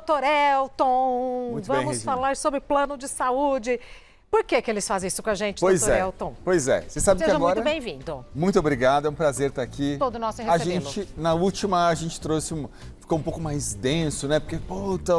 Dr. Elton. Muito bem, Vamos Regina. falar sobre plano de saúde. Por que eles fazem isso com a gente, Pois Dr. é, Elton? pois é. Você sabe Seja que agora... muito bem-vindo. Muito obrigado, é um prazer estar aqui. Todo nosso em A recebê-lo. gente, na última, a gente trouxe ficou um pouco mais denso, né? Porque, puta,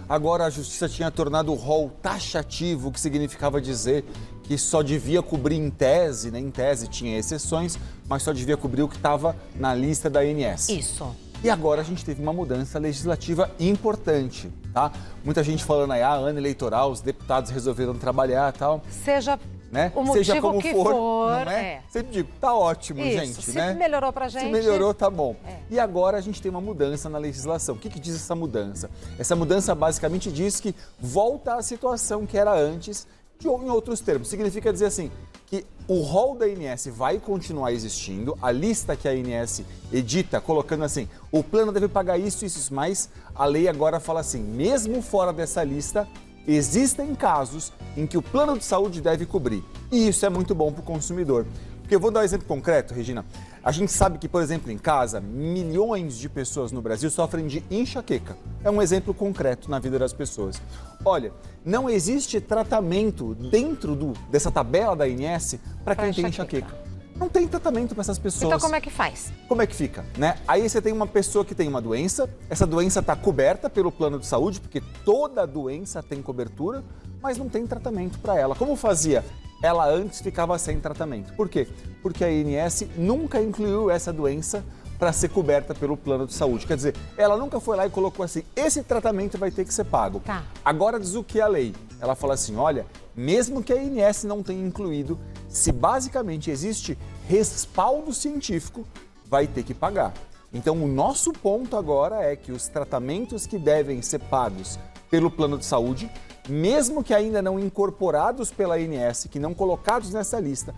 agora a justiça tinha tornado o rol taxativo, que significava dizer que só devia cobrir em tese, né? Em tese tinha exceções, mas só devia cobrir o que estava na lista da ANS. Isso. E agora a gente teve uma mudança legislativa importante, tá? Muita gente falando aí, ano eleitoral, os deputados resolveram trabalhar e tal. Seja Né? o motivo Seja como que for, for, não é? Sempre digo, tá ótimo, Isso, gente, se né? melhorou pra gente. Se melhorou, tá bom. É. E agora a gente tem uma mudança na legislação. O que diz essa mudança? Essa mudança basicamente diz que volta à situação que era antes, em outros termos. Significa dizer assim, que o rol da ANS vai continuar existindo, a lista que a ANS edita, colocando assim, o plano deve pagar isso, mas a lei agora fala assim, mesmo fora dessa lista, existem casos em que o plano de saúde deve cobrir. E isso é muito bom para o consumidor. Porque eu vou dar um exemplo concreto, Regina. A gente sabe que, por exemplo, em casa, milhões de pessoas no Brasil sofrem de enxaqueca. É um exemplo concreto na vida das pessoas. Olha, não existe tratamento dentro dessa tabela da ANS para quem tem enxaqueca. Não tem tratamento para essas pessoas. Então como é que faz? Como é que fica, né? Aí você tem uma pessoa que tem uma doença, essa doença está coberta pelo plano de saúde, porque toda doença tem cobertura, mas não tem tratamento para ela. Como fazia? Ela antes ficava sem tratamento. Por quê? Porque a ANS nunca incluiu essa doença para ser coberta pelo plano de saúde. Quer dizer, ela nunca foi lá e colocou assim, esse tratamento vai ter que ser pago. Tá. Agora diz o que a lei? Ela fala assim, olha, mesmo que a ANS não tenha incluído, se basicamente existe respaldo científico, vai ter que pagar. Então, o nosso ponto agora é que os tratamentos que devem ser pagos pelo plano de saúde, mesmo que ainda não incorporados pela ANS, que não colocados nessa lista,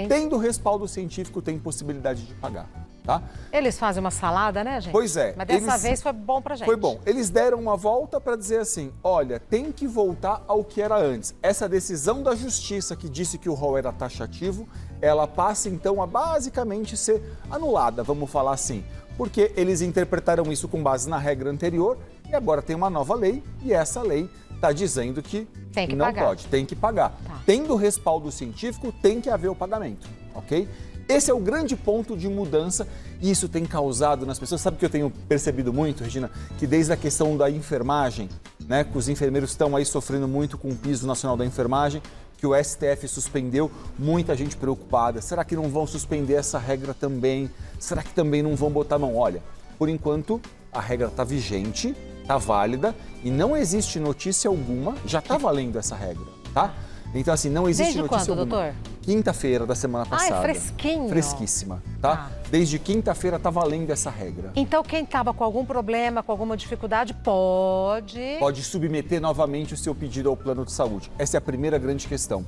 tendo respaldo científico, tem possibilidade de pagar. Tá? Eles fazem uma salada, né, gente? Pois é. Mas dessa vez foi bom pra gente. Foi bom. Eles deram uma volta para dizer assim, olha, tem que voltar ao que era antes. Essa decisão da justiça que disse que o rol era taxativo, ela passa então a basicamente ser anulada, vamos falar assim. Porque eles interpretaram isso com base na regra anterior e agora tem uma nova lei e essa lei está dizendo que não pode, tem que pagar. Tá. Tendo respaldo científico, tem que haver o pagamento, ok? Esse é o grande ponto de mudança e isso tem causado nas pessoas. Sabe o que eu tenho percebido muito, Regina? Que desde a questão da enfermagem, né, que os enfermeiros estão aí sofrendo muito com o piso nacional da enfermagem, que o STF suspendeu, muita gente preocupada. Será que não vão suspender essa regra também? Será que também não vão botar a mão? Olha, por enquanto a regra está vigente, está válida e não existe notícia alguma, já está valendo essa regra, tá? Então, assim, não existe Desde notícia quando, alguma. doutor? Quinta-feira da semana passada. Ah, é fresquinho. Fresquíssima, tá? Desde quinta-feira tá valendo essa regra. Então, quem estava com algum problema, com alguma dificuldade, pode submeter novamente o seu pedido ao plano de saúde. Essa é a primeira grande questão.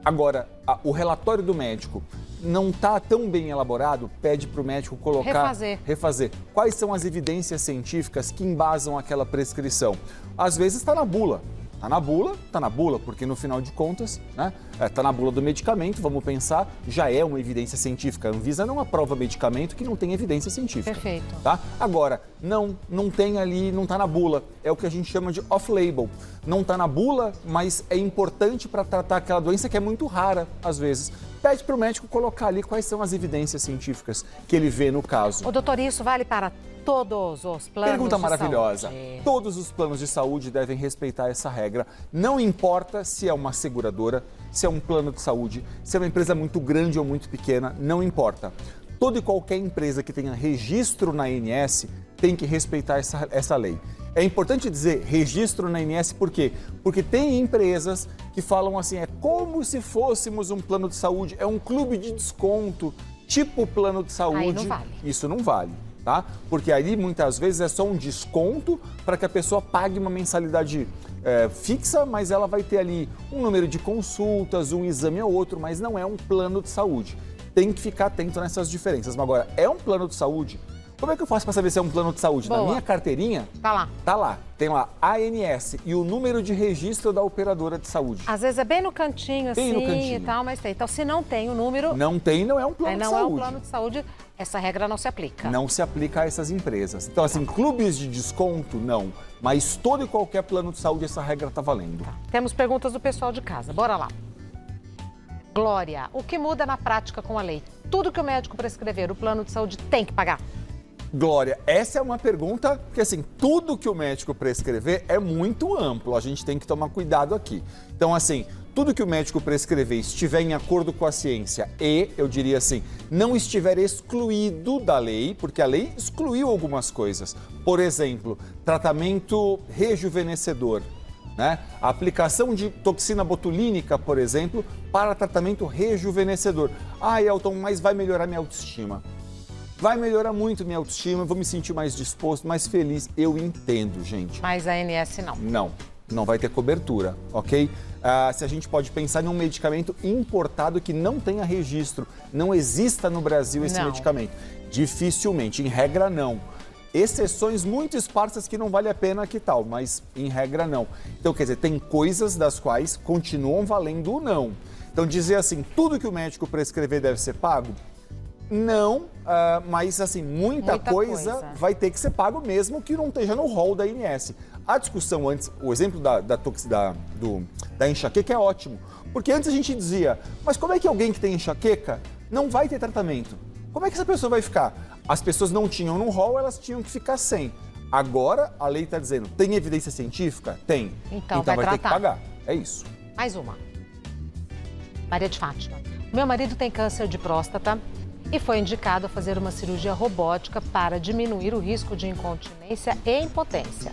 Agora, o relatório do médico não está tão bem elaborado, pede para o médico colocar... Refazer. Quais são as evidências científicas que embasam aquela prescrição? Às vezes está na bula. Tá na bula, porque no final de contas, né, tá na bula do medicamento, vamos pensar, já é uma evidência científica. A Anvisa não aprova medicamento que não tem evidência científica. Perfeito. Tá? Agora, não tem ali, não tá na bula, é o que a gente chama de off-label. Não tá na bula, mas é importante para tratar aquela doença que é muito rara, às vezes. Pede para o médico colocar ali quais são as evidências científicas que ele vê no caso. Ô, doutor, isso vale para todos os planos Pergunta maravilhosa. Saúde. Todos os planos de saúde devem respeitar essa regra. Não importa se é uma seguradora, se é um plano de saúde, se é uma empresa muito grande ou muito pequena, não importa. Toda e qualquer empresa que tenha registro na ANS tem que respeitar essa lei. É importante dizer registro na ANS por quê? Porque tem empresas que falam assim, é como se fôssemos um plano de saúde, é um clube de desconto, tipo plano de saúde. Aí não vale. Isso não vale. Tá? Porque ali muitas vezes é só um desconto para que a pessoa pague uma mensalidade fixa, mas ela vai ter ali um número de consultas, um exame ou outro, mas não é um plano de saúde. Tem que ficar atento nessas diferenças. Mas agora, é um plano de saúde? Como é que eu faço para saber se é um plano de saúde? Boa. Na minha carteirinha, Tá lá. tá lá. Tem lá ANS e o número de registro da operadora de saúde. Às vezes é bem no cantinho, Bem no assim, cantinho. e tal, mas tem. Então, se não tem o número, Não tem, não é um plano de não saúde. é um plano de saúde, essa regra não se aplica. Não se aplica a essas empresas. Então, assim, clubes de desconto, não. Mas todo e qualquer plano de saúde, essa regra está valendo. Temos perguntas do pessoal de casa. Bora lá. Glória, o que muda na prática com a lei? Tudo que o médico prescrever, o plano de saúde tem que pagar? Glória, essa é uma pergunta que, assim, tudo que o médico prescrever é muito amplo. A gente tem que tomar cuidado aqui. Então, assim, tudo que o médico prescrever estiver em acordo com a ciência e, eu diria assim, não estiver excluído da lei, porque a lei excluiu algumas coisas. Por exemplo, tratamento rejuvenescedor, né? A aplicação de toxina botulínica, por exemplo, para tratamento rejuvenescedor. Ah, Elton, mas vai melhorar minha autoestima. Vai melhorar muito minha autoestima, vou me sentir mais disposto, mais feliz. Eu entendo, gente. Mas a ANS não. Não vai ter cobertura, ok? Se a gente pode pensar em um medicamento importado que não tenha registro, não exista no Brasil esse medicamento. Dificilmente, em regra não. Exceções muito esparsas que não vale a pena que tal, mas em regra não. Então, quer dizer, tem coisas das quais continuam valendo o não. Então, dizer assim, tudo que o médico prescrever deve ser pago? Não, mas assim, muita coisa vai ter que ser pago mesmo que não esteja no rol da ANS. A discussão antes, o exemplo da enxaqueca é ótimo, porque antes a gente dizia, mas como é que alguém que tem enxaqueca não vai ter tratamento? Como é que essa pessoa vai ficar? As pessoas não tinham no rol, elas tinham que ficar sem. Agora a lei está dizendo, tem evidência científica? Tem. Então vai ter que pagar. É isso. Mais uma. Maria de Fátima. Meu marido tem câncer de próstata e foi indicado a fazer uma cirurgia robótica para diminuir o risco de incontinência e impotência.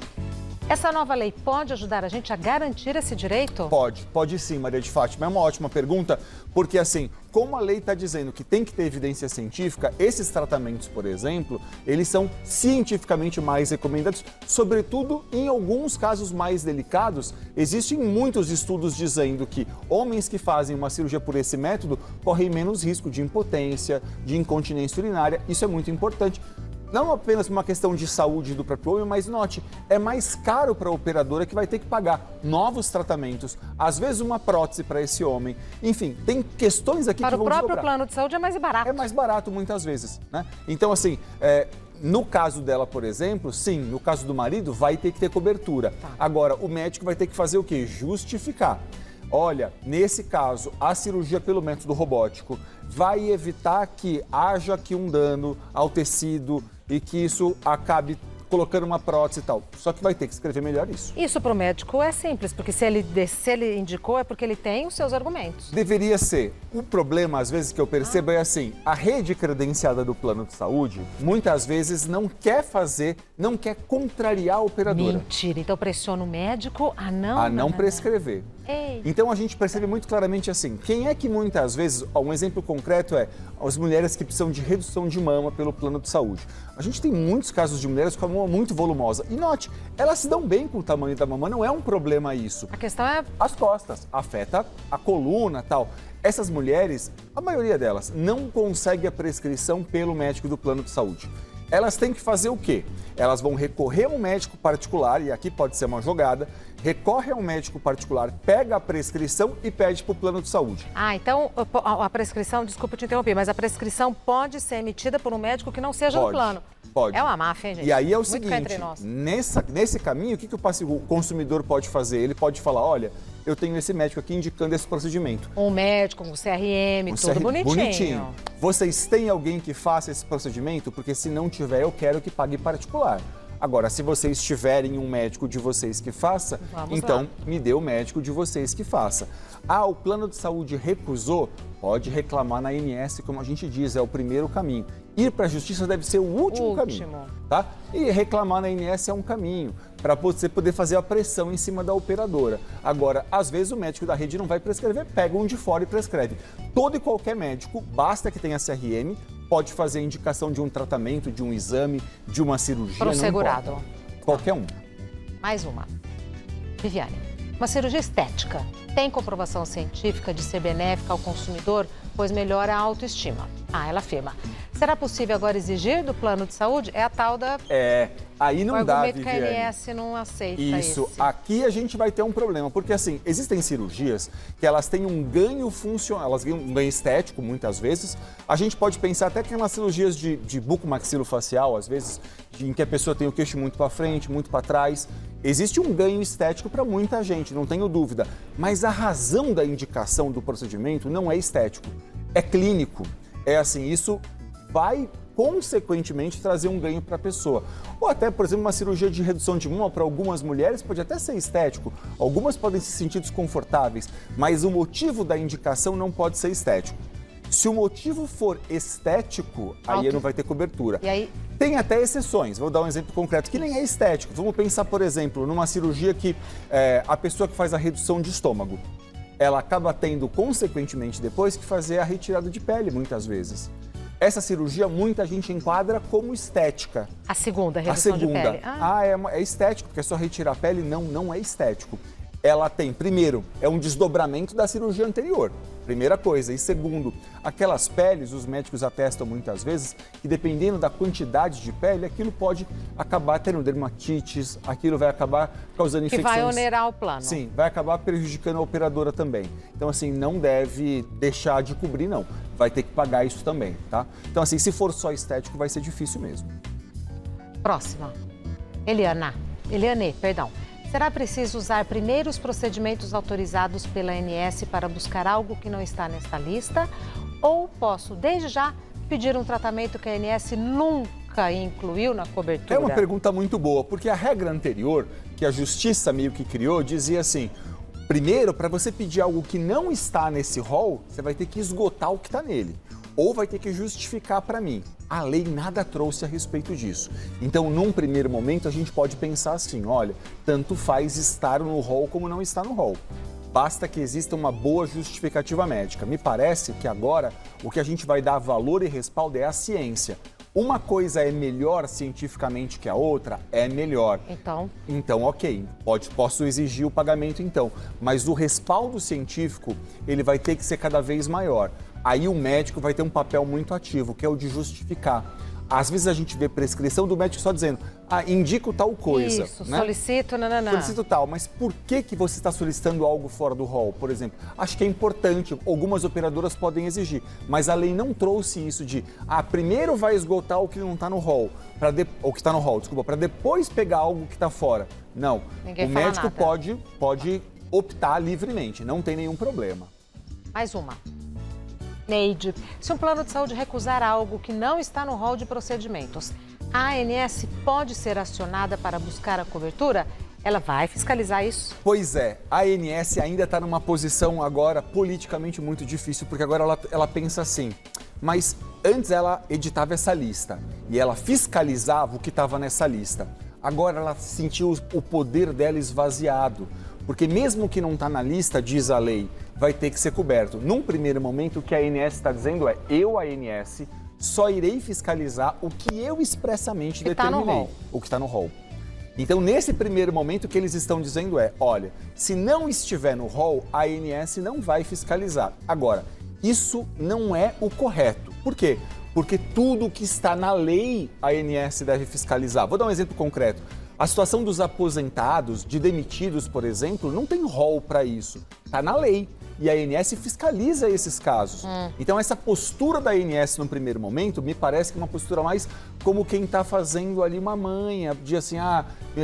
Essa nova lei pode ajudar a gente a garantir esse direito? Pode sim, Maria de Fátima. É uma ótima pergunta, porque assim, como a lei está dizendo que tem que ter evidência científica, esses tratamentos, por exemplo, eles são cientificamente mais recomendados, sobretudo em alguns casos mais delicados. Existem muitos estudos dizendo que homens que fazem uma cirurgia por esse método correm menos risco de impotência, de incontinência urinária. Isso é muito importante. Não apenas por uma questão de saúde do próprio homem, mas note, é mais caro para a operadora que vai ter que pagar novos tratamentos, às vezes uma prótese para esse homem. Enfim, tem questões aqui que vão Para o próprio plano de saúde é mais barato. É mais barato muitas vezes, né? Então, assim, no caso dela, por exemplo, sim, no caso do marido, vai ter que ter cobertura. Agora, o médico vai ter que fazer o quê? Justificar. Olha, nesse caso, a cirurgia pelo método robótico vai evitar que haja aqui um dano ao tecido e que isso acabe colocando uma prótese e tal. Só que vai ter que escrever melhor isso. Isso para o médico é simples, porque se ele indicou é porque ele tem os seus argumentos. Deveria ser. O problema, às vezes, que eu percebo é assim, a rede credenciada do plano de saúde, muitas vezes não quer contrariar a operadora. Mentira, então pressiona o médico a não prescrever. Ei. Então a gente percebe muito claramente assim, quem é que muitas vezes, um exemplo concreto é as mulheres que precisam de redução de mama pelo plano de saúde. A gente tem muitos casos de mulheres com a mama muito volumosa. E note, elas se dão bem com o tamanho da mama, não é um problema isso. A questão é as costas, afeta a coluna e tal. Essas mulheres, a maioria delas, não consegue a prescrição pelo médico do plano de saúde. Elas têm que fazer o quê? Elas vão recorrer a um médico particular, e aqui pode ser uma jogada, recorre a um médico particular, pega a prescrição e pede para o plano de saúde. Então a prescrição, desculpa te interromper, mas a prescrição pode ser emitida por um médico que não seja do plano. Pode. É uma máfia, hein, gente? E aí é o Muito seguinte, nesse caminho, o que o consumidor pode fazer? Ele pode falar, olha, eu tenho esse médico aqui indicando esse procedimento. Um médico, um CRM, tudo bonitinho. Vocês têm alguém que faça esse procedimento? Porque se não tiver, eu quero que pague particular. Agora, se vocês tiverem um médico de vocês que faça, então me dê o médico de vocês que faça. O plano de saúde recusou? Pode reclamar na ANS, como a gente diz, é o primeiro caminho. Ir para a justiça deve ser o último caminho, tá? E reclamar na ANS é um caminho, para você poder fazer a pressão em cima da operadora. Agora, às vezes o médico da rede não vai prescrever, pega um de fora e prescreve. Todo e qualquer médico, basta que tenha CRM, pode fazer a indicação de um tratamento, de um exame, de uma cirurgia. Para o segurado. Qualquer um. Mais uma. Viviane, uma cirurgia estética tem comprovação científica de ser benéfica ao consumidor, pois melhora a autoestima. Ela afirma. Será possível agora exigir do plano de saúde? É a tal da... Aí não dá, argumento que a Viviane. ANS não aceita Isso, esse. aqui a gente vai ter um problema, porque assim, existem cirurgias que elas têm um ganho funcional, elas ganham um ganho estético muitas vezes. A gente pode pensar até que nas cirurgias de bucomaxilofacial, às vezes, em que a pessoa tem o queixo muito para frente, muito para trás. Existe um ganho estético para muita gente, não tenho dúvida. Mas a razão da indicação do procedimento não é estético, é clínico. É assim, isso vai consequentemente trazer um ganho para a pessoa. Ou até, por exemplo, uma cirurgia de redução de mama para algumas mulheres pode até ser estético, algumas podem se sentir desconfortáveis, mas o motivo da indicação não pode ser estético. Se o motivo for estético, aí não vai ter cobertura. E aí? Tem até exceções, vou dar um exemplo concreto, que nem é estético. Vamos pensar, por exemplo, numa cirurgia que a pessoa que faz a redução de estômago, ela acaba tendo, consequentemente, depois que fazer a retirada de pele, muitas vezes. Essa cirurgia muita gente enquadra como estética. A segunda, redução de pele. É estético, porque é só retirar a pele. Não é estético. Ela tem, primeiro, é um desdobramento da cirurgia anterior. Primeira coisa. E segundo, aquelas peles, os médicos atestam muitas vezes que dependendo da quantidade de pele, aquilo pode acabar tendo dermatites, aquilo vai acabar causando infecções. Que vai onerar o plano. Sim, vai acabar prejudicando a operadora também. Então, assim, não deve deixar de cobrir, não. Vai ter que pagar isso também, tá? Então, assim, se for só estético, vai ser difícil mesmo. Próxima. Eliane, perdão. Será preciso usar primeiro os procedimentos autorizados pela ANS para buscar algo que não está nesta lista? Ou posso, desde já, pedir um tratamento que a ANS nunca incluiu na cobertura? É uma pergunta muito boa, porque a regra anterior, que a Justiça meio que criou, dizia assim: primeiro, para você pedir algo que não está nesse rol, você vai ter que esgotar o que está nele. Ou vai ter que justificar para mim. A lei nada trouxe a respeito disso. Então, num primeiro momento, a gente pode pensar assim, olha, tanto faz estar no rol como não estar no rol. Basta que exista uma boa justificativa médica. Me parece que agora o que a gente vai dar valor e respaldo é a ciência. Uma coisa é melhor cientificamente que a outra, é melhor. Então, ok, posso exigir o pagamento então. Mas o respaldo científico, ele vai ter que ser cada vez maior. Aí o médico vai ter um papel muito ativo, que é o de justificar. Às vezes a gente vê prescrição do médico só dizendo, indico tal coisa. Isso, né? solicito, nananã. Solicito tal, mas por que você está solicitando algo fora do rol, por exemplo? Acho que é importante, algumas operadoras podem exigir, mas a lei não trouxe isso de, primeiro vai esgotar o que não está no rol, ou que está no rol, desculpa, para depois pegar algo que está fora. Não, o médico pode optar livremente, não tem nenhum problema. Mais uma. Neide, se um plano de saúde recusar algo que não está no rol de procedimentos, a ANS pode ser acionada para buscar a cobertura? Ela vai fiscalizar isso? Pois é, a ANS ainda está numa posição agora politicamente muito difícil, porque agora ela pensa assim, mas antes ela editava essa lista e ela fiscalizava o que estava nessa lista. Agora ela sentiu o poder dela esvaziado, porque mesmo que não está na lista, diz a lei, vai ter que ser coberto. Num primeiro momento, o que a ANS está dizendo é, eu, a ANS, só irei fiscalizar o que eu expressamente determinei, o que está no rol. Então, nesse primeiro momento, o que eles estão dizendo é, olha, se não estiver no rol, a ANS não vai fiscalizar. Agora, isso não é o correto. Por quê? Porque tudo que está na lei, a ANS deve fiscalizar. Vou dar um exemplo concreto. A situação dos aposentados, de demitidos, por exemplo, não tem rol para isso. Está na lei. E a ANS fiscaliza esses casos. Então, essa postura da ANS no primeiro momento, me parece que é uma postura mais como quem está fazendo ali uma manha, de assim,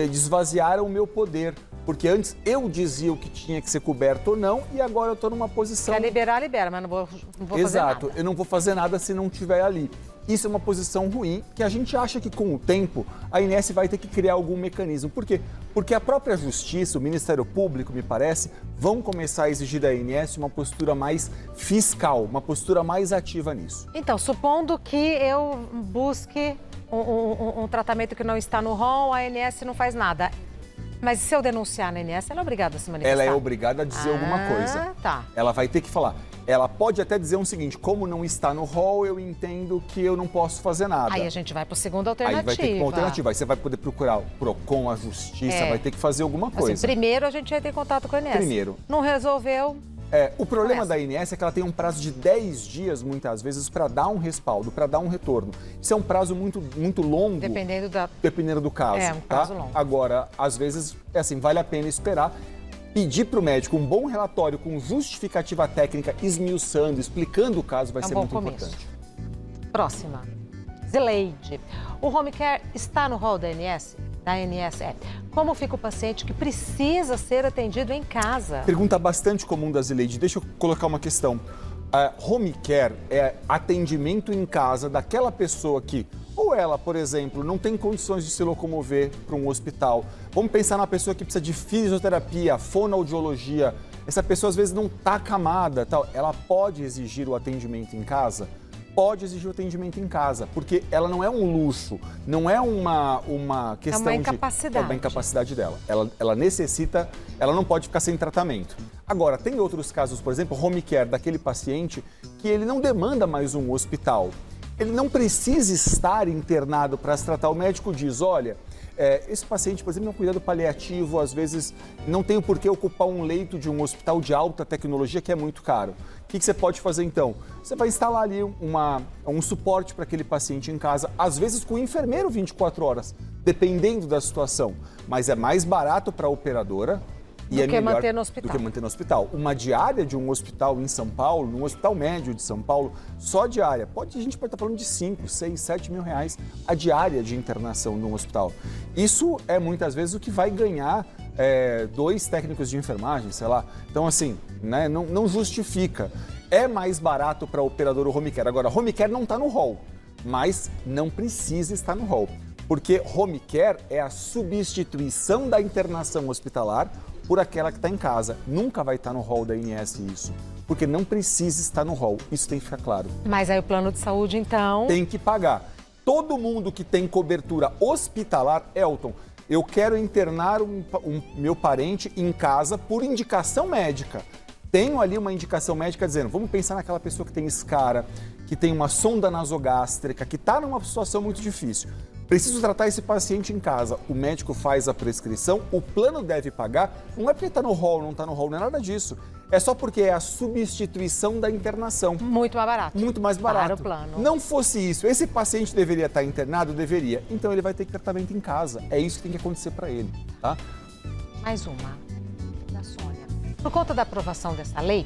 desvaziaram o meu poder. Porque antes eu dizia o que tinha que ser coberto ou não, e agora eu estou numa posição... Quer liberar, libera, mas não vou fazer nada. Exato, eu não vou fazer nada se não estiver ali. Isso é uma posição ruim, que a gente acha que com o tempo a ANS vai ter que criar algum mecanismo. Por quê? Porque a própria Justiça, o Ministério Público, me parece, vão começar a exigir da ANS uma postura mais fiscal, uma postura mais ativa nisso. Então, supondo que eu busque um tratamento que não está no rol, a ANS não faz nada. Mas se eu denunciar na ANS, ela é obrigada a se manifestar? Ela é obrigada a dizer alguma coisa. Tá. Ela vai ter que falar. Ela pode até dizer o seguinte, como não está no rol, eu entendo que eu não posso fazer nada. Aí a gente vai para a segunda alternativa. Aí vai ter que ir para uma alternativa. Aí você vai poder procurar o PROCON, a Justiça, vai ter que fazer alguma coisa. Assim, primeiro a gente vai ter contato com a ANS. Primeiro. Não resolveu, O problema da INS é que ela tem um prazo de 10 dias, muitas vezes, para dar um respaldo, para dar um retorno. Isso é um prazo muito longo. Dependendo do caso. É, um prazo longo. Agora, às vezes, vale a pena esperar. Pedir para o médico um bom relatório com justificativa técnica, esmiuçando, explicando o caso, vai ser muito importante. Próxima. Zileide. O home care está no rol da ANS? Como fica o paciente que precisa ser atendido em casa? Pergunta bastante comum da Zileide. Deixa eu colocar uma questão. Home care é atendimento em casa daquela pessoa que, ou ela, por exemplo, não tem condições de se locomover para um hospital. Vamos pensar na pessoa que precisa de fisioterapia, fonoaudiologia. Essa pessoa às vezes não está acamada, tal. Ela pode exigir o atendimento em casa? Pode exigir o atendimento em casa, porque ela não é um luxo, não é uma questão é uma incapacidade. É uma incapacidade dela. Ela necessita, ela não pode ficar sem tratamento. Agora, tem outros casos, por exemplo, home care daquele paciente que ele não demanda mais um hospital. Ele não precisa estar internado para se tratar. O médico diz, olha, esse paciente, por exemplo, é um cuidado paliativo, às vezes não tem por que ocupar um leito de um hospital de alta tecnologia que é muito caro. O que você pode fazer então? Você vai instalar ali um suporte para aquele paciente em casa, às vezes com o enfermeiro 24 horas, dependendo da situação. Mas é mais barato para a operadora e é melhor do que manter no hospital. Uma diária de um hospital em São Paulo, num hospital médio de São Paulo, só diária, a gente pode estar falando de 5, 6, 7 mil reais a diária de internação num hospital. Isso é muitas vezes o que vai ganhar 2 técnicos de enfermagem, sei lá. Então, assim, né, não justifica. É mais barato para a operadora o home care. Agora, home care não está no rol, mas não precisa estar no rol. Porque home care é a substituição da internação hospitalar por aquela que está em casa. Nunca vai estar no rol da ANS isso, porque não precisa estar no rol. Isso tem que ficar claro. Mas aí o plano de saúde, então... Tem que pagar. Todo mundo que tem cobertura hospitalar, Elton, eu quero internar meu parente em casa por indicação médica. Tenho ali uma indicação médica dizendo, vamos pensar naquela pessoa que tem escara, que tem uma sonda nasogástrica, que está numa situação muito difícil. Preciso tratar esse paciente em casa. O médico faz a prescrição, o plano deve pagar. Não é porque está no rol, não está no rol, não é nada disso. É só porque é a substituição da internação. Muito mais barato. Muito mais barato. Para o plano. Não fosse isso, esse paciente deveria estar internado? Deveria. Então ele vai ter tratamento em casa. É isso que tem que acontecer para ele, tá? Mais uma, da Sônia. Por conta da aprovação dessa lei,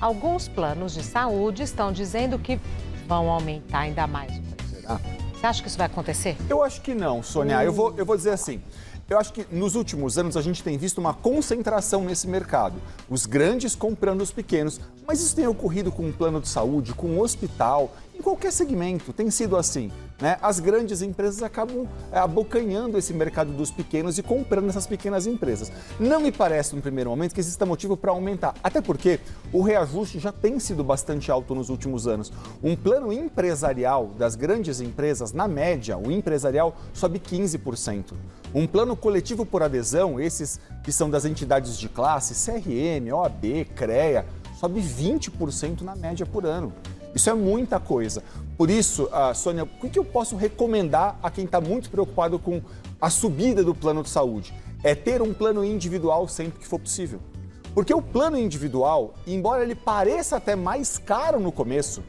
alguns planos de saúde estão dizendo que vão aumentar ainda mais o preço. Será? Você acha que isso vai acontecer? Eu acho que não, Sônia. Eu vou dizer assim. Eu acho que nos últimos anos a gente tem visto uma concentração nesse mercado. Os grandes comprando os pequenos. Mas isso tem ocorrido com um plano de saúde, com um hospital, em qualquer segmento. Tem sido assim, né? As grandes empresas acabam abocanhando esse mercado dos pequenos e comprando essas pequenas empresas. Não me parece, no primeiro momento, que exista motivo para aumentar. Até porque o reajuste já tem sido bastante alto nos últimos anos. Um plano empresarial das grandes empresas, na média, o empresarial sobe 15%. Um plano coletivo por adesão, esses que são das entidades de classe, CRM, OAB, CREA, sobe 20% na média por ano. Isso é muita coisa. Por isso, Sônia, o que eu posso recomendar a quem está muito preocupado com a subida do plano de saúde? É ter um plano individual sempre que for possível. Porque o plano individual, embora ele pareça até mais caro no começo,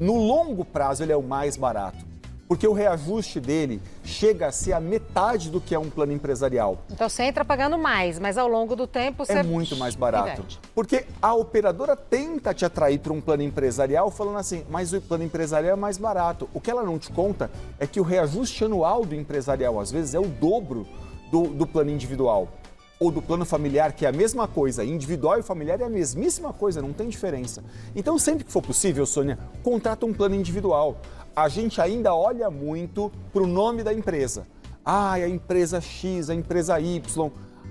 no longo prazo ele é o mais barato. Porque o reajuste dele chega a ser a metade do que é um plano empresarial. Então você entra pagando mais, mas ao longo do tempo você... É muito mais barato. Porque a operadora tenta te atrair para um plano empresarial falando assim, mas o plano empresarial é mais barato. O que ela não te conta é que o reajuste anual do empresarial, às vezes, é o dobro do plano individual. Ou do plano familiar, que é a mesma coisa. Individual e familiar é a mesmíssima coisa, não tem diferença. Então, sempre que for possível, Sônia, contrata um plano individual. A gente ainda olha muito para o nome da empresa. Ah, é a empresa X, a empresa Y.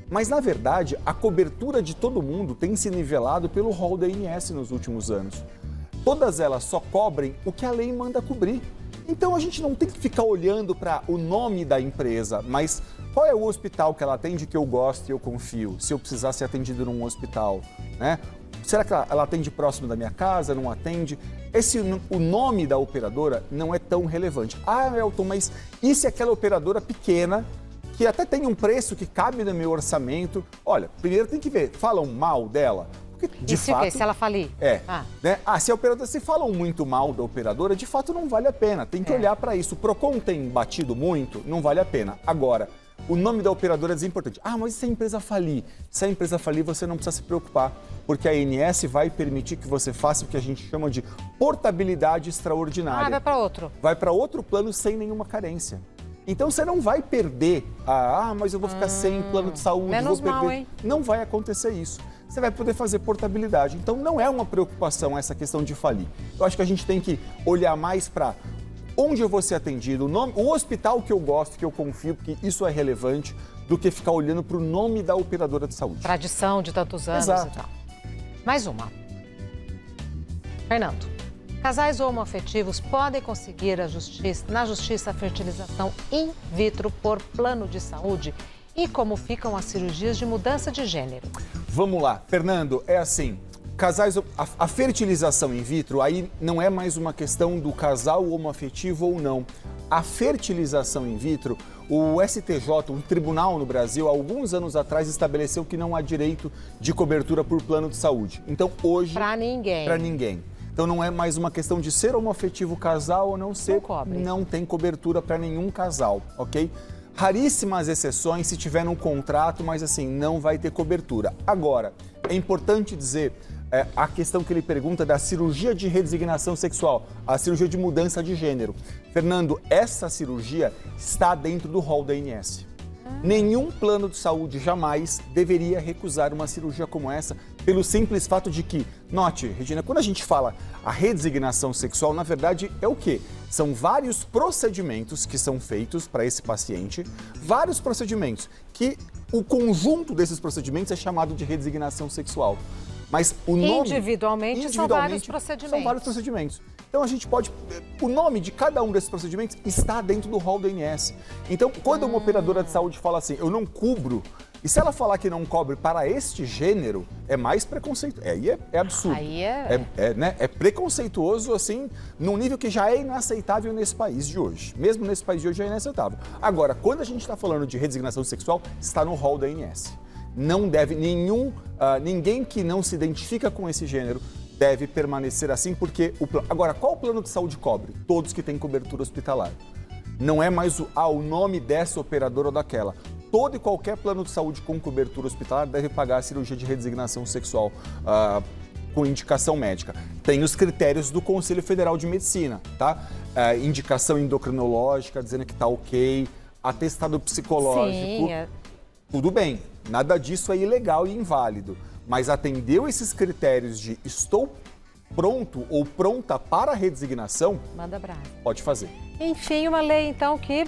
Mas, na verdade, a cobertura de todo mundo tem se nivelado pelo rol da ANS nos últimos anos. Todas elas só cobrem o que a lei manda cobrir. Então, a gente não tem que ficar olhando para o nome da empresa, mas qual é o hospital que ela atende que eu gosto e eu confio, se eu precisar ser atendido num hospital, né? Será que ela atende próximo da minha casa, não atende? O nome da operadora não é tão relevante. Ah, Elton, mas e se aquela operadora pequena, que até tem um preço que cabe no meu orçamento? Olha, primeiro tem que ver, falam mal dela? Porque, de E se o fato, quê? Se ela falir? né? Se a operadora, se falam muito mal da operadora, de fato não vale a pena. Tem que olhar para isso. O Procon tem batido muito, não vale a pena. Agora, o nome da operadora é desimportante. Mas e se a empresa falir? Se a empresa falir, você não precisa se preocupar, porque a ANS vai permitir que você faça o que a gente chama de portabilidade extraordinária. Vai para outro. Vai para outro plano sem nenhuma carência. Então você não vai perder, mas eu vou ficar sem plano de saúde, menos vou perder. mal, hein? Não vai acontecer isso. Você vai poder fazer portabilidade. Então não é uma preocupação essa questão de falir. Eu acho que a gente tem que olhar mais para onde eu vou ser atendido, o hospital que eu gosto, que eu confio, porque isso é relevante, do que ficar olhando para o nome da operadora de saúde. Tradição de tantos anos Exato. e tal. Mais uma. Fernando, casais homoafetivos podem conseguir na justiça a fertilização in vitro por plano de saúde? E como ficam as cirurgias de mudança de gênero? Vamos lá. Fernando, é assim, a fertilização in vitro, aí não é mais uma questão do casal homoafetivo ou não. A fertilização in vitro, o STJ, um tribunal no Brasil, há alguns anos atrás, estabeleceu que não há direito de cobertura por plano de saúde. Então, hoje... Para ninguém. Para ninguém. Então, não é mais uma questão de ser homoafetivo casal ou não ser. Não cobre. Não tem cobertura para nenhum casal, ok? Raríssimas exceções se tiver um contrato, mas assim, não vai ter cobertura. Agora, é importante dizer a questão que ele pergunta da cirurgia de redesignação sexual, a cirurgia de mudança de gênero. Fernando, essa cirurgia está dentro do rol da ANS. Nenhum plano de saúde jamais deveria recusar uma cirurgia como essa, pelo simples fato de que, note, Regina, quando a gente fala a redesignação sexual, na verdade é o quê? São vários procedimentos que são feitos para esse paciente, vários procedimentos que o conjunto desses procedimentos é chamado de redesignação sexual. Mas o nome... Individualmente são vários procedimentos. São vários procedimentos. Então a gente pode... O nome de cada um desses procedimentos está dentro do rol do ANS. Então, quando uma operadora de saúde fala assim, eu não cubro, e se ela falar que não cobre para este gênero, é mais preconceituoso. Aí é absurdo. Aí é preconceituoso, assim, num nível que já é inaceitável nesse país de hoje. Mesmo nesse país de hoje já é inaceitável. Agora, quando a gente está falando de redesignação sexual, está no rol da ANS. Não deve ninguém que não se identifica com esse gênero deve permanecer assim, porque agora, qual o plano de saúde cobre? Todos que têm cobertura hospitalar. Não é mais o nome dessa operadora ou daquela. Todo e qualquer plano de saúde com cobertura hospitalar deve pagar a cirurgia de redesignação sexual com indicação médica. Tem os critérios do Conselho Federal de Medicina, tá? Indicação endocrinológica, dizendo que tá ok, atestado psicológico. Sim, Tudo bem, nada disso é ilegal e inválido, mas atendeu esses critérios de estou pronto ou pronta para a redesignação, manda brasa. pode fazer. Enfim, uma lei então que...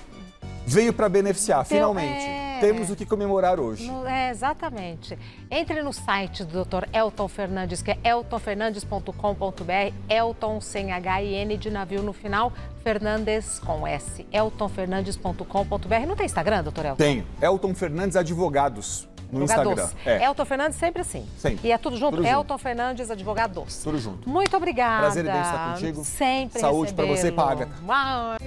Veio para beneficiar, finalmente. Temos o que comemorar hoje. Exatamente. Entre no site do Dr. Elton Fernandes, que é eltonfernandes.com.br, Elton sem H-I-N de navio no final, Fernandes com S, eltonfernandes.com.br. Não tem Instagram, doutor Elton? Tenho. Elton Fernandes Advogados no Instagram. Elton Fernandes sempre assim. Sempre. E é tudo junto? Tudo Elton Fernandes Advogados. Tudo junto. Muito obrigada. Prazer imenso estar contigo. Sempre Saúde para você e para a Agatha. Uau.